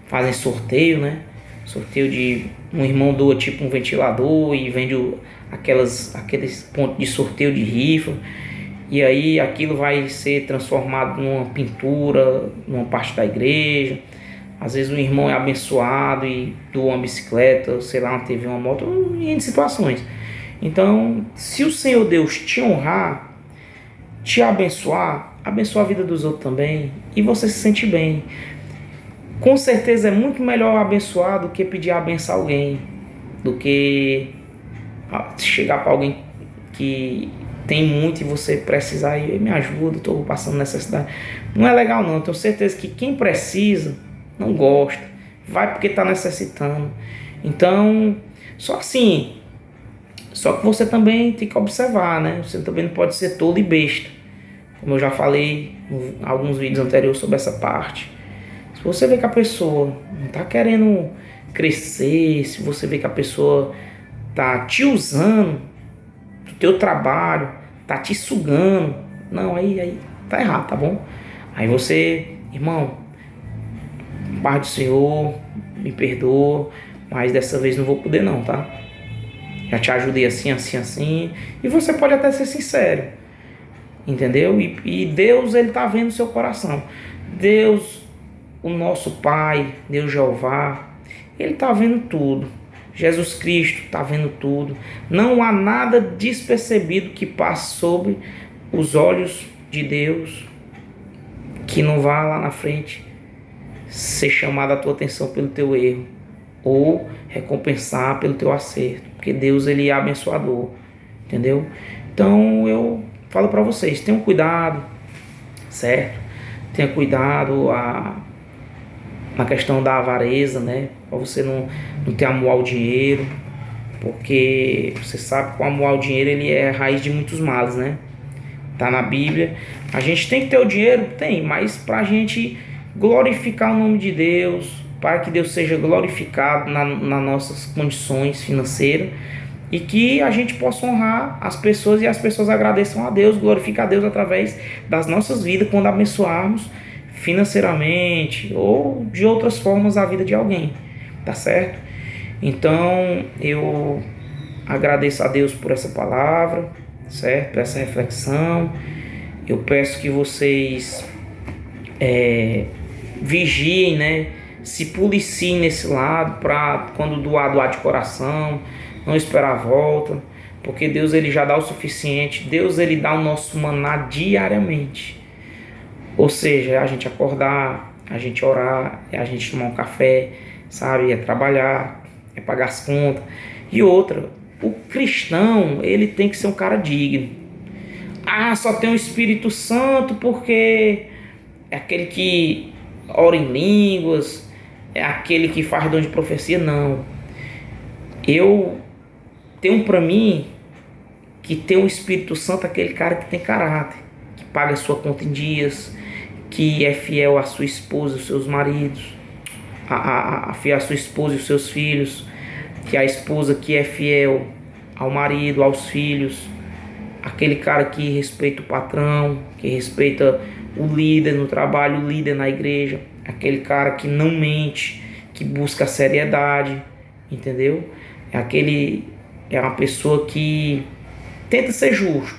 fazem sorteio, né? Sorteio de um irmão doa tipo um ventilador e vende aqueles pontos de sorteio de rifa. E aí aquilo vai ser transformado numa pintura, numa parte da igreja. Às vezes o irmão é abençoado e doa uma bicicleta, sei lá, uma TV, uma moto, em situações. Então, se o Senhor Deus te honrar, te abençoar, abençoa a vida dos outros também e você se sente bem. Com certeza é muito melhor abençoar do que pedir a benção a alguém. do que chegar para alguém que tem muito e você precisar e me ajuda, estou passando necessidade. Não é legal não, eu tenho certeza que quem precisa não gosta, vai porque está necessitando. Então, só assim, só que você também tem que observar, né? Você também não pode ser tolo e besta, como eu já falei em alguns vídeos anteriores sobre essa parte. Se você vê que a pessoa não está querendo crescer, se você vê que a pessoa tá te usando do teu trabalho, tá te sugando, não, aí tá errado, tá bom? Aí você, irmão, paz do Senhor, me perdoa, mas dessa vez não vou poder não, tá? Já te ajudei assim, assim, assim, e você pode até ser sincero, entendeu? E Deus, ele tá vendo o seu coração. Deus, o nosso Pai, Deus Jeová, ele tá vendo tudo. Jesus Cristo está vendo tudo. Não há nada despercebido que passe sobre os olhos de Deus que não vá lá na frente ser chamada a tua atenção pelo teu erro ou recompensar pelo teu acerto, porque Deus, ele é abençoador, entendeu? Então eu falo para vocês, tenham cuidado, certo? Tenha cuidado na questão da avareza, né? Para você não ter amor ao dinheiro, porque você sabe que o amor ao dinheiro, ele é a raiz de muitos males, né? Tá na Bíblia. A gente tem que ter o dinheiro? Tem, mas pra gente glorificar o nome de Deus, para que Deus seja glorificado nas nossas condições financeiras e que a gente possa honrar as pessoas e as pessoas agradeçam a Deus, glorificar a Deus através das nossas vidas quando abençoarmos financeiramente ou de outras formas a vida de alguém, tá certo? Então eu agradeço a Deus por essa palavra, certo? Por essa reflexão. Eu peço que vocês vigiem, né? Se policiem nesse lado, para quando doar de coração, não esperar a volta, porque Deus, ele já dá o suficiente. Deus, ele dá o nosso maná diariamente. Ou seja, é a gente acordar, a gente orar, é a gente tomar um café, sabe? É trabalhar, é pagar as contas. E outra, o cristão, ele tem que ser um cara digno. Ah, só tem o Espírito Santo porque é aquele que ora em línguas, é aquele que faz dom de profecia. Não. Eu tenho para mim que ter o Espírito Santo é aquele cara que tem caráter, que paga a sua conta em dias, que é fiel à sua esposa e aos seus maridos, fiel à sua esposa e aos seus filhos, que é a esposa que é fiel ao marido, aos filhos, aquele cara que respeita o patrão, que respeita o líder no trabalho, o líder na igreja, aquele cara que não mente, que busca a seriedade, entendeu? É uma pessoa que tenta ser justo.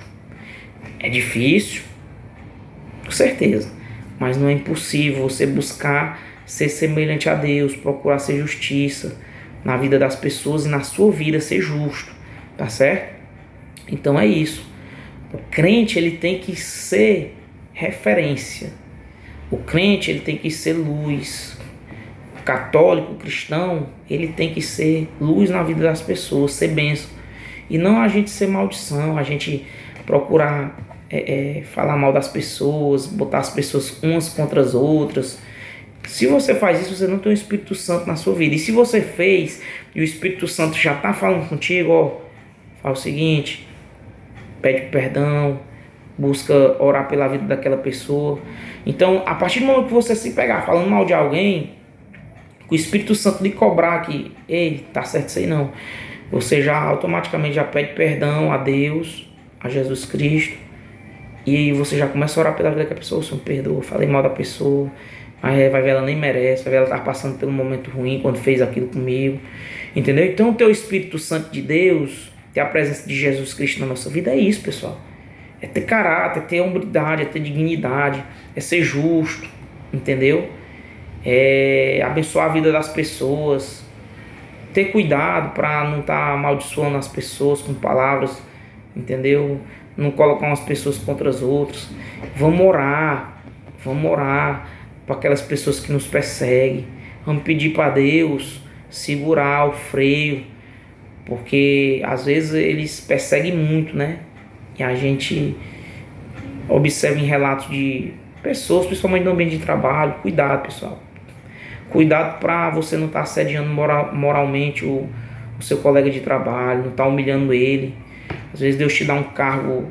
É difícil, com certeza, mas não é impossível você buscar ser semelhante a Deus, procurar ser justiça na vida das pessoas e na sua vida ser justo, tá certo? Então é isso. O crente, ele tem que ser referência. O crente, ele tem que ser luz. O católico, o cristão, ele tem que ser luz na vida das pessoas, ser bênção. E não a gente ser maldição, a gente procurar falar mal das pessoas, botar as pessoas umas contra as outras. Se você faz isso, você não tem o Espírito Santo na sua vida. E se você fez e o Espírito Santo já está falando contigo, fala o seguinte: pede perdão, busca orar pela vida daquela pessoa. Então, a partir do momento que você se pegar falando mal de alguém, o Espírito Santo lhe cobrar que, ei, tá certo isso aí não, você já automaticamente já pede perdão a Deus, a Jesus Cristo, e você já começa a orar pela vida da pessoa. O Senhor perdoa, falei mal da pessoa, mas vai ver, ela nem merece, vai ver, ela tá passando pelo momento ruim quando fez aquilo comigo, entendeu? Então, ter o Espírito Santo de Deus, ter a presença de Jesus Cristo na nossa vida é isso, pessoal. É ter caráter, é ter hombridade, é ter dignidade, é ser justo, entendeu? É abençoar a vida das pessoas, ter cuidado para não estar amaldiçoando as pessoas com palavras, entendeu? Não colocar umas pessoas contra as outras. Vamos orar para aquelas pessoas que nos perseguem. Vamos pedir para Deus segurar o freio porque às vezes eles perseguem muito, né? E a gente observa em relatos de pessoas, principalmente no ambiente de trabalho. Cuidado, pessoal. Cuidado para você não estar assediando moralmente o seu colega de trabalho, não estar humilhando ele. Às vezes Deus te dá um cargo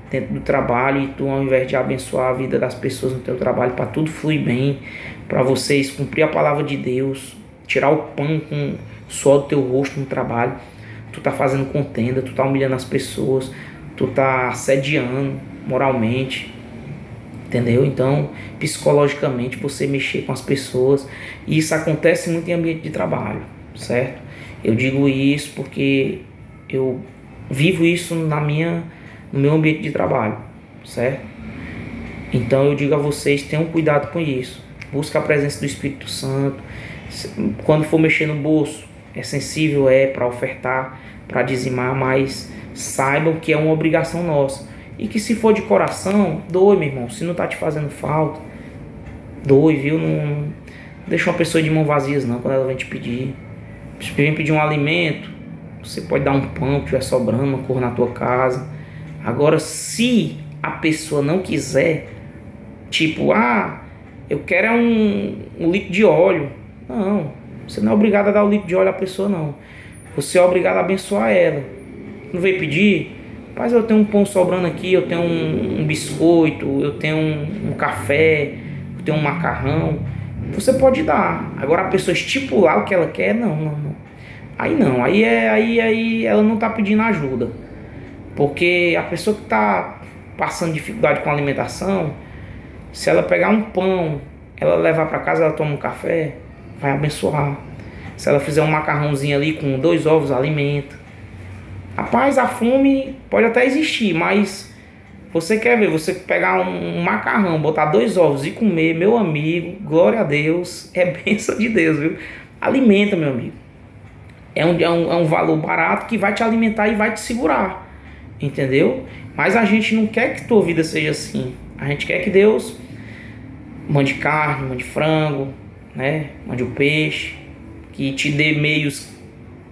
dentro do trabalho e tu, ao invés de abençoar a vida das pessoas no teu trabalho, para tudo fluir bem, para vocês cumprir a palavra de Deus, tirar o pão com o suor do teu rosto no trabalho, tu tá fazendo contenda, tu tá humilhando as pessoas, tu tá assediando moralmente, entendeu? Então, psicologicamente, você mexer com as pessoas, e isso acontece muito em ambiente de trabalho, certo? Eu digo isso porque eu vivo isso no meu ambiente de trabalho, certo? Então eu digo a vocês, tenham cuidado com isso. Busca a presença do Espírito Santo. Quando for mexer no bolso, é sensível, para ofertar, para dizimar, mas saibam que é uma obrigação nossa. E que se for de coração, doe, meu irmão. Se não tá te fazendo falta, doe, viu? Não deixa uma pessoa de mão vazias não, quando ela vem te pedir. Se vem pedir um alimento, você pode dar um pão que estiver sobrando, uma cor na tua casa. Agora, se a pessoa não quiser, tipo, eu quero um litro de óleo. Não, você não é obrigado a dar o litro de óleo à pessoa, não. Você é obrigado a abençoar ela. Não veio pedir? Mas eu tenho um pão sobrando aqui, eu tenho um biscoito, eu tenho um café, eu tenho um macarrão. Você pode dar. Agora a pessoa estipular o que ela quer, não. Aí não, aí ela não está pedindo ajuda. Porque a pessoa que está passando dificuldade com a alimentação, se ela pegar um pão, ela levar para casa, ela toma um café, vai abençoar. Se ela fizer um macarrãozinho ali com 2 ovos, alimenta. Rapaz, a fome pode até existir, mas você quer ver, você pegar um macarrão, botar 2 ovos e comer, meu amigo, glória a Deus, é bênção de Deus, viu? Alimenta, meu amigo. É um valor barato que vai te alimentar e vai te segurar, entendeu? Mas a gente não quer que tua vida seja assim. A gente quer que Deus mande carne, mande frango, né? Mande o peixe, que te dê meios,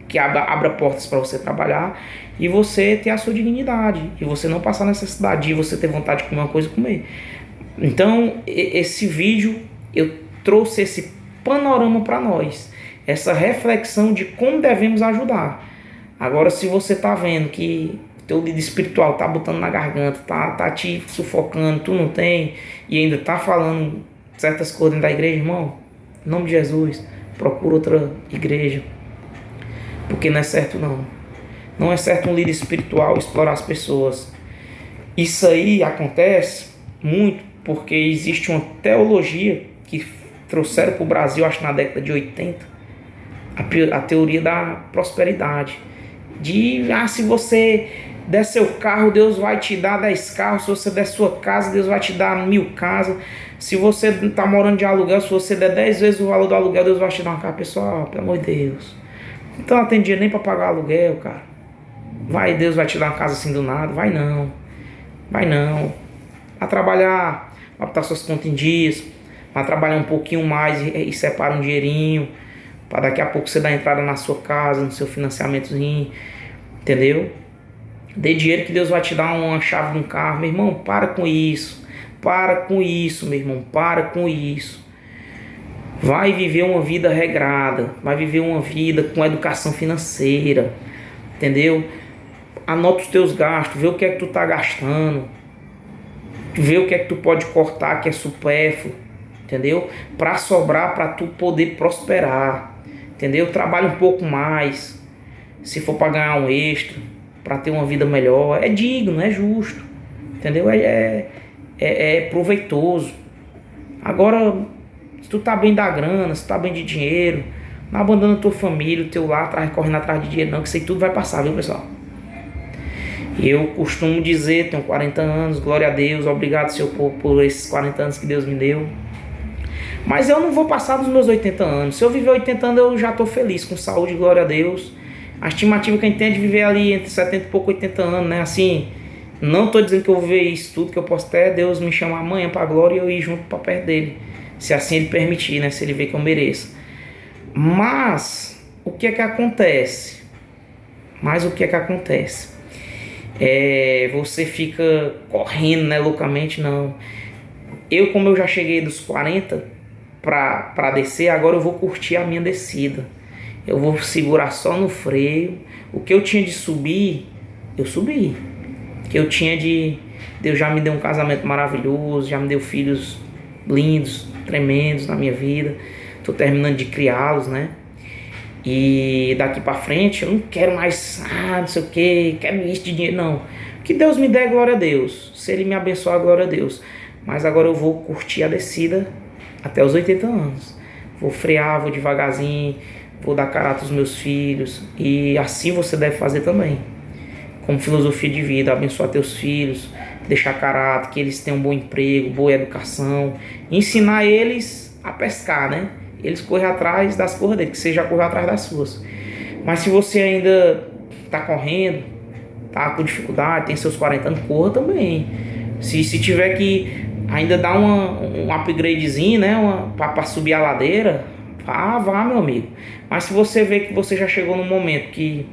que abra portas para você trabalhar e você ter a sua dignidade, e você não passar necessidade, e você ter vontade de comer uma coisa, comer. Então, esse vídeo, eu trouxe esse panorama para nós, essa reflexão de como devemos ajudar. Agora, se você tá vendo que teu líder espiritual tá botando na garganta, tá te sufocando, tu não tem, e ainda tá falando certas coisas dentro da igreja, irmão, em nome de Jesus, procura outra igreja, porque não é certo não. Não é certo um líder espiritual explorar as pessoas. Isso aí acontece muito porque existe uma teologia que trouxeram para o Brasil, acho que na década de 80, a teoria da prosperidade. Se você der seu carro, Deus vai te dar 10 carros. Se você der sua casa, Deus vai te dar 1000 casas. Se você está morando de aluguel, se você der 10 vezes o valor do aluguel, Deus vai te dar uma casa. Pessoal, pelo amor de Deus, então não tem dinheiro nem para pagar aluguel, cara. Deus vai te dar uma casa assim do nada? Vai não. Vai trabalhar, vai botar suas contas em dias, vai trabalhar um pouquinho mais e separa um dinheirinho, para daqui a pouco você dar entrada na sua casa, no seu financiamentozinho, entendeu? Dê dinheiro que Deus vai te dar uma chave de um carro. Meu irmão, para com isso, meu irmão, para com isso. Vai viver uma vida regrada, vai viver uma vida com educação financeira, entendeu? Anota os teus gastos, vê o que é que tu tá gastando, vê o que é que tu pode cortar que é supérfluo, entendeu? Para sobrar, para tu poder prosperar, entendeu? Trabalha um pouco mais, se for para ganhar um extra, para ter uma vida melhor, é digno, é justo, entendeu? É proveitoso. Agora, se tu tá bem da grana, se tu tá bem de dinheiro, não abandona tua família, o teu lar, correndo atrás de dinheiro não, que isso aí tudo vai passar, viu, pessoal? Eu costumo dizer, tenho 40 anos, glória a Deus, obrigado, Senhor, por esses 40 anos que Deus me deu. Mas eu não vou passar dos meus 80 anos. Se eu viver 80 anos, eu já tô feliz, com saúde, glória a Deus. A estimativa que a gente tem é de viver ali entre 70 e pouco 80 anos, né? Assim, não tô dizendo que eu vou viver isso tudo, que eu posso até Deus me chamar amanhã pra glória e eu ir junto pra perto dele. Se assim ele permitir, né? Se ele ver que eu mereço. Mas, o que é que acontece? Mas o que é que acontece? Você fica correndo, né, loucamente, não. Como eu já cheguei dos 40 para descer, agora eu vou curtir a minha descida. Eu vou segurar só no freio. O que eu tinha de subir, eu subi. O que eu tinha de... Deus já me deu um casamento maravilhoso, já me deu filhos lindos, tremendos na minha vida. Tô terminando de criá-los, né? E daqui pra frente eu não quero mais, não sei o que, quero isso de dinheiro, não. Que Deus me dê, glória a Deus. Se Ele me abençoar, glória a Deus. Mas agora eu vou curtir a descida até os 80 anos. Vou frear, vou devagarzinho, vou dar caráter aos meus filhos. E assim você deve fazer também. Como filosofia de vida, abençoar teus filhos, deixar caráter, que eles tenham um bom emprego, boa educação. Ensinar eles a pescar, né? Eles correm atrás das coisas deles, que você já correu atrás das suas. Mas se você ainda tá correndo, tá com dificuldade, tem seus 40 anos, corra também. Se tiver que ainda dar um upgradezinho, né, pra subir a ladeira, vá, meu amigo. Mas se você vê que você já chegou num momento que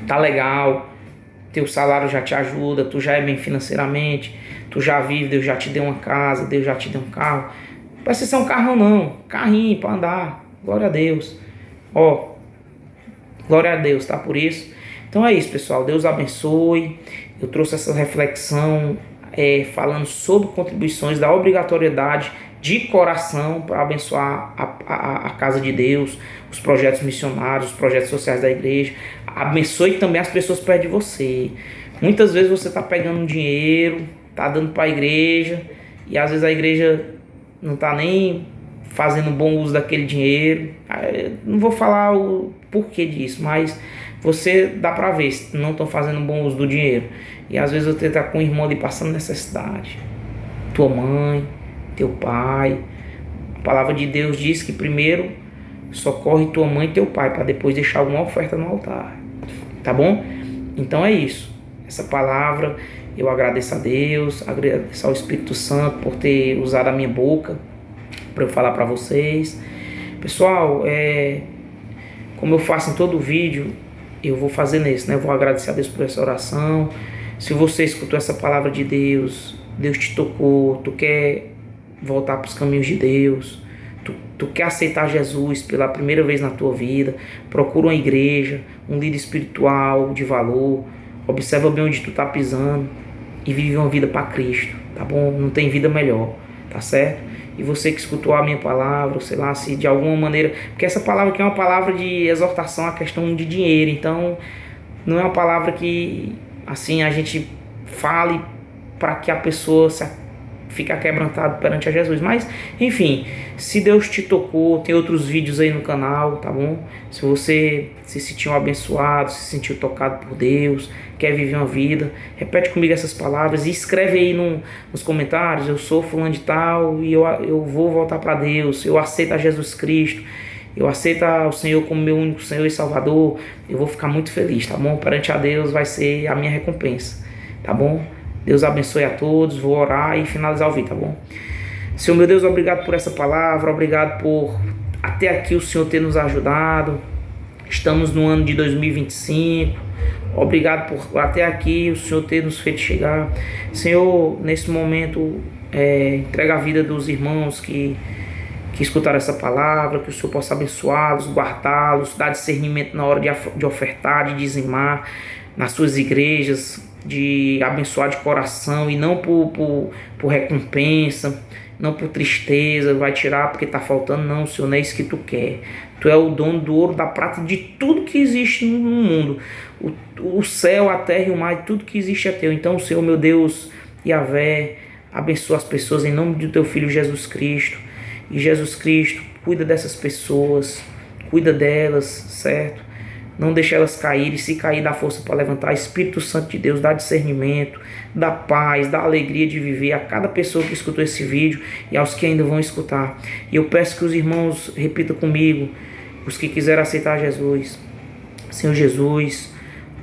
tá legal, teu salário já te ajuda, tu já é bem financeiramente, tu já vive, Deus já te deu uma casa, Deus já te deu um carro. Não precisa ser um carrão não, carrinho para andar, glória a Deus. Glória a Deus, tá? Por isso. Então é isso, pessoal, Deus abençoe. Eu trouxe essa reflexão falando sobre contribuições da obrigatoriedade de coração para abençoar a casa de Deus, os projetos missionários, os projetos sociais da igreja. Abençoe também as pessoas perto de você. Muitas vezes você está pegando dinheiro, está dando para a igreja, e às vezes a igreja não está nem fazendo bom uso daquele dinheiro. Não vou falar o porquê disso, mas você dá para ver se não estão fazendo bom uso do dinheiro. E às vezes você está com um irmão ali passando necessidade. Tua mãe, teu pai. A palavra de Deus diz que primeiro socorre tua mãe e teu pai, para depois deixar alguma oferta no altar. Tá bom? Então é isso. Essa palavra, eu agradeço a Deus, agradeço ao Espírito Santo por ter usado a minha boca para eu falar para vocês. Pessoal, como eu faço em todo vídeo, eu vou fazer nesse, né? Eu vou agradecer a Deus por essa oração. Se você escutou essa palavra de Deus, Deus te tocou, tu quer voltar para os caminhos de Deus, tu quer aceitar Jesus pela primeira vez na tua vida, procura uma igreja, um líder espiritual de valor, observa bem onde tu tá pisando e vive uma vida para Cristo, tá bom? Não tem vida melhor, tá certo? E você que escutou a minha palavra, sei lá, se de alguma maneira... Porque essa palavra aqui é uma palavra de exortação à questão de dinheiro, então não é uma palavra que, assim, a gente fale para que a pessoa fica quebrantado perante a Jesus. Mas, enfim, se Deus te tocou, tem outros vídeos aí no canal, tá bom? Se você se sentiu abençoado, se sentiu tocado por Deus, quer viver uma vida, repete comigo essas palavras e escreve aí nos comentários: eu sou fulano de tal e eu vou voltar para Deus, eu aceito a Jesus Cristo, eu aceito o Senhor como meu único Senhor e Salvador. Eu vou ficar muito feliz, tá bom? Perante a Deus vai ser a minha recompensa, tá bom? Deus abençoe a todos, vou orar e finalizar o vídeo, tá bom? Senhor meu Deus, obrigado por essa palavra, obrigado por até aqui o Senhor ter nos ajudado. Estamos no ano de 2025, obrigado por até aqui o Senhor ter nos feito chegar. Senhor, nesse momento, entrega a vida dos irmãos que escutaram essa palavra, que o Senhor possa abençoá-los, guardá-los, dar discernimento na hora de ofertar, de dizimar nas suas igrejas, de abençoar de coração e não por recompensa, não por tristeza, vai tirar porque está faltando. Não, Senhor, não é isso que Tu quer. Tu é o dono do ouro, da prata, de tudo que existe no mundo. O céu, a terra e o mar, tudo que existe é Teu. Então, Senhor, meu Deus, Yahvé, abençoa as pessoas em nome do Teu Filho Jesus Cristo. E Jesus Cristo, cuida dessas pessoas, cuida delas, certo? Não deixa elas caírem, se cair dá força para levantar. Espírito Santo de Deus, dá discernimento, dá paz, dá alegria de viver a cada pessoa que escutou esse vídeo e aos que ainda vão escutar. E eu peço que os irmãos repitam comigo, os que quiserem aceitar Jesus. Senhor Jesus,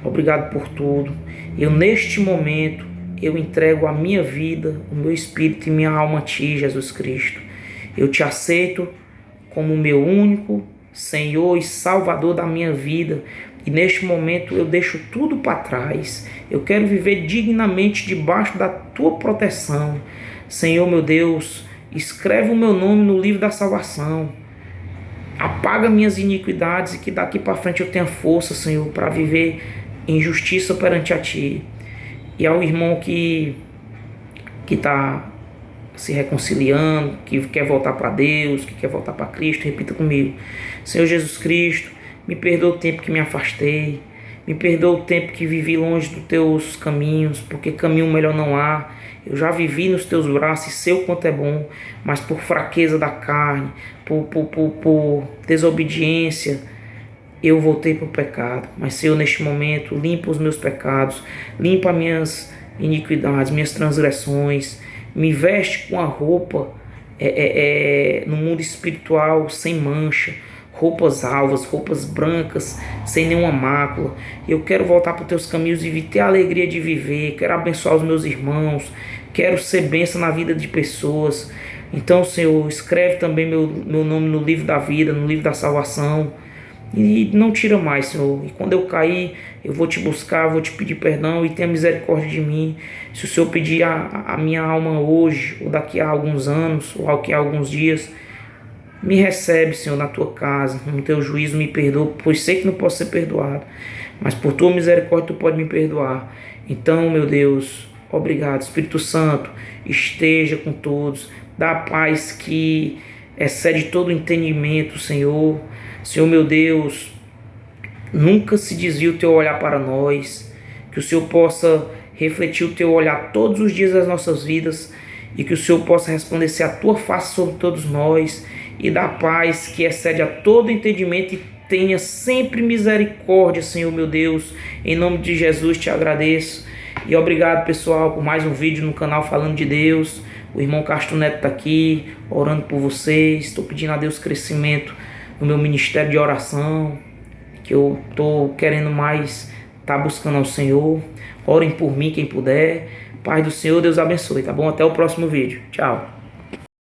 obrigado por tudo. Eu neste momento, eu entrego a minha vida, o meu espírito e minha alma a Ti, Jesus Cristo. Eu Te aceito como meu único Senhor e Salvador da minha vida. E neste momento eu deixo tudo para trás. Eu quero viver dignamente debaixo da tua proteção. Senhor meu Deus, escreve o meu nome no livro da salvação. Apaga minhas iniquidades e que daqui para frente eu tenha força, Senhor, para viver em justiça perante a Ti. E ao irmão que está se reconciliando, que quer voltar para Deus, que quer voltar para Cristo, repita comigo: Senhor Jesus Cristo, me perdoa o tempo que me afastei, me perdoa o tempo que vivi longe dos teus caminhos, porque caminho melhor não há. Eu já vivi nos teus braços e sei o quanto é bom, mas por fraqueza da carne, por desobediência, eu voltei para o pecado. Mas Senhor, neste momento, limpa os meus pecados, limpa minhas iniquidades, minhas transgressões, me veste com a roupa no mundo espiritual sem mancha, roupas alvas, roupas brancas, sem nenhuma mácula. Eu quero voltar para os teus caminhos e ter a alegria de viver. Quero abençoar os meus irmãos, quero ser bênção na vida de pessoas. Então, Senhor, escreve também meu nome no livro da vida, no livro da salvação. E não tira mais, Senhor. E quando eu cair, eu vou te buscar, vou te pedir perdão e tenha misericórdia de mim. Se o Senhor pedir a minha alma hoje, ou daqui a alguns anos, ou daqui a alguns dias, me recebe, Senhor, na tua casa, no teu juízo, me perdoa, pois sei que não posso ser perdoado, mas por tua misericórdia tu pode me perdoar. Então, meu Deus, obrigado. Espírito Santo, esteja com todos, dá a paz que excede todo entendimento, Senhor. Senhor, meu Deus, nunca se desvie o teu olhar para nós, que o Senhor possa refletir o teu olhar todos os dias das nossas vidas e que o Senhor possa resplandecer a tua face sobre todos nós e dar paz que excede a todo entendimento e tenha sempre misericórdia, Senhor meu Deus. Em nome de Jesus te agradeço e obrigado, pessoal, por mais um vídeo no canal Falando de Deus. O irmão Castro Neto está aqui orando por vocês. Estou pedindo a Deus crescimento no meu ministério de oração, que eu estou querendo mais estar buscando ao Senhor. Orem por mim quem puder. Paz do Senhor, Deus abençoe, tá bom? Até o próximo vídeo. Tchau.